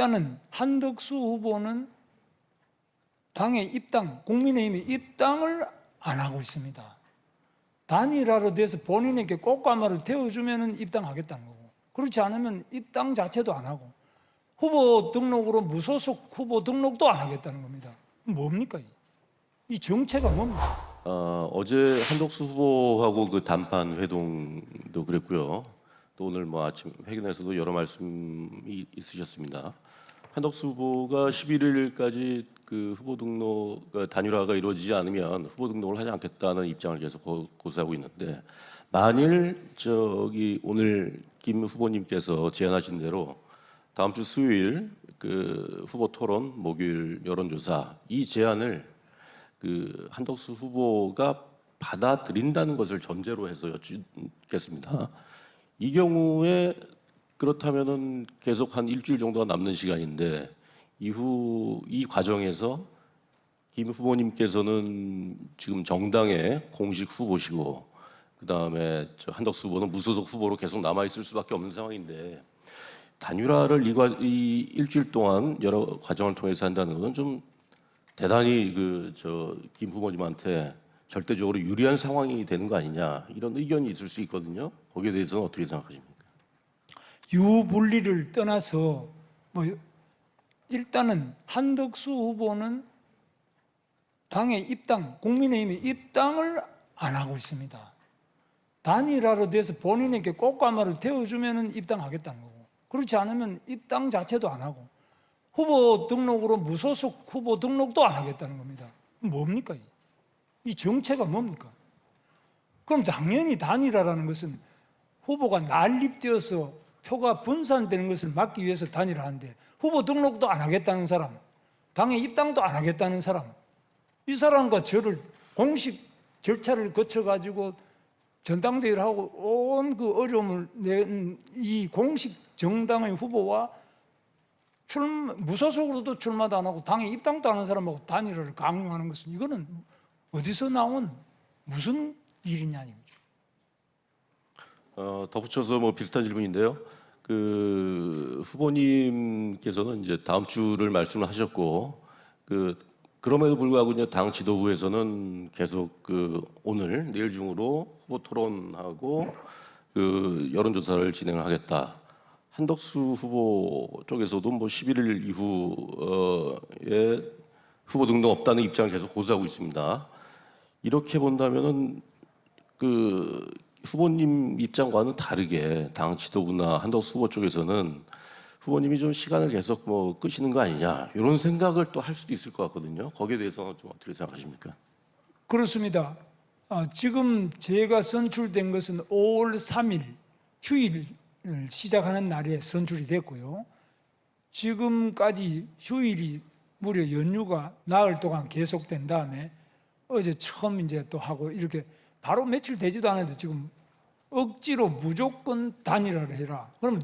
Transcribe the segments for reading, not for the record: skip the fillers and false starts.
일단은 한덕수 후보는 당의 입당, 국민의힘의 입당을 안 하고 있습니다. 단일화로 돼서 본인에게 꽃가마를 태워주면 입당하겠다는 거고, 그렇지 않으면 입당 자체도 안 하고 후보 등록으로 무소속 후보 등록도 안 하겠다는 겁니다. 뭡니까? 이 정체가 뭡니까? 어제 한덕수 후보하고 그 단판 회동도 그랬고요. 또 오늘 뭐 아침 회견에서도 여러 말씀이 있으셨습니다. 한덕수 후보가 11일까지 그 후보 등록 단일화가 이루어지지 않으면 후보 등록을 하지 않겠다는 입장을 계속 고수하고 있는데, 만일 오늘 김 후보님께서 제안하신 대로 다음 주 수요일 그 후보 토론, 목요일 여론조사, 이 제안을 그 한덕수 후보가 받아들인다는 것을 전제로 해서 여쭙겠습니다. 이 경우에 그렇다면은 계속 한 일주일 정도가 남는 시간인데, 이후 이 과정에서 김 후보님께서는 지금 정당의 공식 후보시고, 그 다음에 한덕수 후보는 무소속 후보로 계속 남아 있을 수밖에 없는 상황인데, 단일화를 이 일주일 동안 여러 과정을 통해서 한다는 것은 좀 대단히 김 후보님한테 절대적으로 유리한 상황이 되는 거 아니냐, 이런 의견이 있을 수 있거든요. 거기에 대해서는 어떻게 생각하십니까? 유불리를 떠나서 일단은 한덕수 후보는 당의 입당, 국민의힘의 입당을 안 하고 있습니다. 단일화로 돼서 본인에게 꽃가마를 태워주면 입당하겠다는 거고, 그렇지 않으면 입당 자체도 안 하고 후보 등록으로 무소속 후보 등록도 안 하겠다는 겁니다. 뭡니까? 이 정체가 뭡니까? 그럼 당연히 단일화라는 것은 후보가 난립되어서 표가 분산되는 것을 막기 위해서 단일화하는데, 후보 등록도 안 하겠다는 사람, 당의 입당도 안 하겠다는 사람, 이 사람과 저를 공식 절차를 거쳐가지고 전당대회를 하고 온 그 어려움을 낸 이 공식 정당의 후보와 무소속으로도 출마도 안 하고 당에 입당도 안 하는 사람하고 단일화를 강요하는 것은, 이거는 어디서 나온 무슨 일이냐는 거죠. 덧붙여서 뭐 비슷한 질문인데요. 그 후보님께서는 이제 다음 주를 말씀을 하셨고, 그럼에도 불구하고 이제 당 지도부에서는 계속 오늘 내일 중으로 후보 토론하고 여론조사를 진행을 하겠다. 한덕수 후보 쪽에서도 뭐 11일 이후에 후보 등록 없다는 입장을 계속 고수하고 있습니다. 이렇게 본다면은 후보님 입장과는 다르게 당 지도부나 한덕수 후보 쪽에서는 후보님이 좀 시간을 계속 끄시는 거 아니냐, 이런 생각을 또 할 수도 있을 것 같거든요. 거기에 대해서는 좀 어떻게 생각하십니까? 그렇습니다. 지금 제가 선출된 것은 5월 3일 휴일을 시작하는 날에 선출이 됐고요. 지금까지 휴일이 무려 연휴가 나흘 동안 계속된 다음에 어제 처음 이제 또 하고, 이렇게 바로 며칠 되지도 않았는데 지금 억지로 무조건 단일화를 해라. 그러면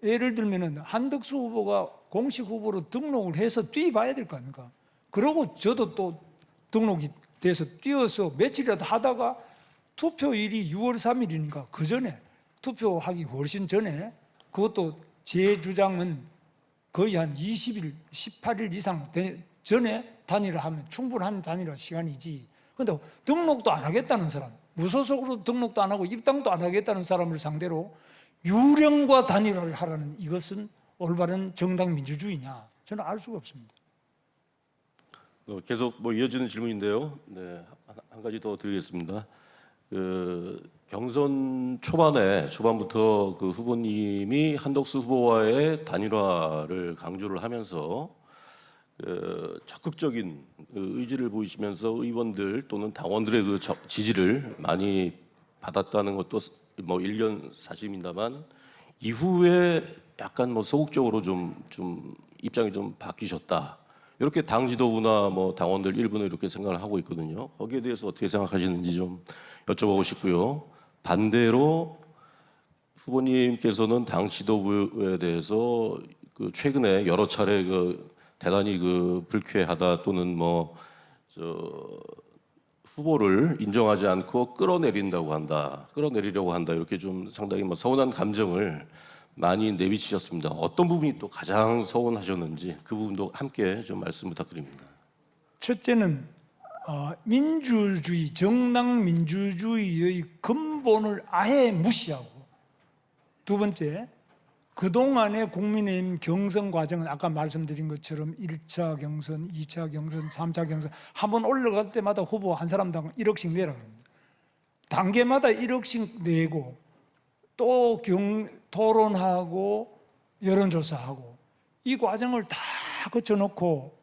예를 들면은 한덕수 후보가 공식 후보로 등록을 해서 뛰어봐야 될 거 아닙니까? 그러고 저도 또 등록이 돼서 뛰어서 며칠이라도 하다가 투표일이 6월 3일이니까 그 전에, 투표하기 훨씬 전에, 그것도 제 주장은 거의 한 20일, 18일 이상 전에 단일화하면 충분한 단일화 시간이지. 그런데 등록도 안 하겠다는 사람, 무소속으로 등록도 안 하고 입당도 안 하겠다는 사람을 상대로 유령과 단일화를 하라는, 이것은 올바른 정당 민주주의냐? 저는 알 수가 없습니다. 계속 이어지는 질문인데요. 네, 한 가지 더 드리겠습니다. 경선 초반부터 후보님이 한덕수 후보와의 단일화를 강조를 하면서 적극적인 의지를 보이시면서 의원들 또는 당원들의 지지를 많이 받았다는 것도 1년 사실입니다만, 이후에 약간 소극적으로 좀 입장이 좀 바뀌셨다, 이렇게 당 지도부나 당원들 일부는 이렇게 생각을 하고 있거든요. 거기에 대해서 어떻게 생각하시는지 좀 여쭤보고 싶고요. 반대로 후보님께서는 당 지도부에 대해서 최근에 여러 차례 대단히 불쾌하다, 또는 후보를 인정하지 않고 끌어내리려고 한다, 이렇게 좀 상당히 서운한 감정을 많이 내비치셨습니다. 어떤 부분이 또 가장 서운하셨는지 그 부분도 함께 좀 말씀 부탁드립니다. 첫째는 민주주의, 정당 민주주의의 근본을 아예 무시하고, 두 번째, 그동안의 국민의힘 경선 과정은 아까 말씀드린 것처럼 1차 경선, 2차 경선, 3차 경선 한 번 올라갈 때마다 후보 한 사람당 1억씩 내라 그럽니다. 단계마다 1억씩 내고 또 토론하고 여론조사하고 이 과정을 다 거쳐놓고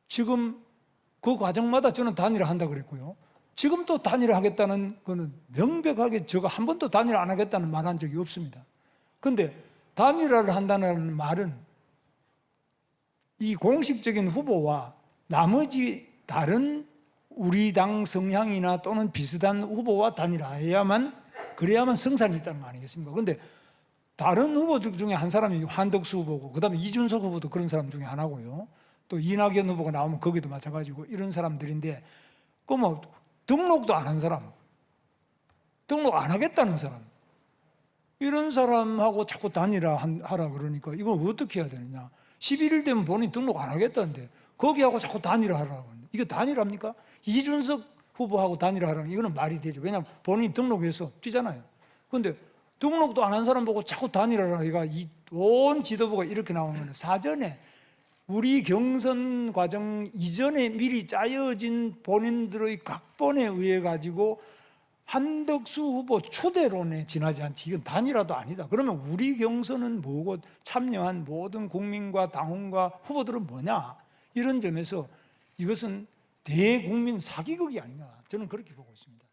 지금 그 과정마다 저는 단일화 한다고 그랬고요. 지금 또 단일화 하겠다는 거는 명백하게 제가 한 번도 단일화 안 하겠다는 말 한 적이 없습니다. 그런데 단일화를 한다는 말은 이 공식적인 후보와 나머지 다른 우리 당 성향이나 또는 비슷한 후보와 단일화해야만, 그래야만 성산이 있다는 거 아니겠습니까? 그런데 다른 후보 중에 한 사람이 한덕수 후보고, 그 다음에 이준석 후보도 그런 사람 중에 하나고요. 또 이낙연 후보가 나오면 거기도 마찬가지고 이런 사람들인데, 그 뭐 등록도 안 한 사람, 등록 안 하겠다는 사람, 이런 사람하고 자꾸 단일화 하라 그러니까 이걸 어떻게 해야 되느냐. 11일 되면 본인 등록 안 하겠다는데 거기하고 자꾸 단일화 하라고 하는데 이거 단일화입니까? 이준석 후보하고 단일화 하라는 이거는 말이 되죠. 왜냐하면 본인이 등록해서 뛰잖아요. 그런데 등록도 안 한 사람 보고 자꾸 단일화를 하기가 온 지도부가 이렇게 나오는 거는 사전에 우리 경선 과정 이전에 미리 짜여진 본인들의 각본에 의해 가지고 한덕수 후보 추대론에 지나지 않지 이건 단일화도 아니다. 그러면 우리 경선은 뭐고 참여한 모든 국민과 당원과 후보들은 뭐냐? 이런 점에서 이것은 대국민 사기극이 아니냐, 저는 그렇게 보고 있습니다.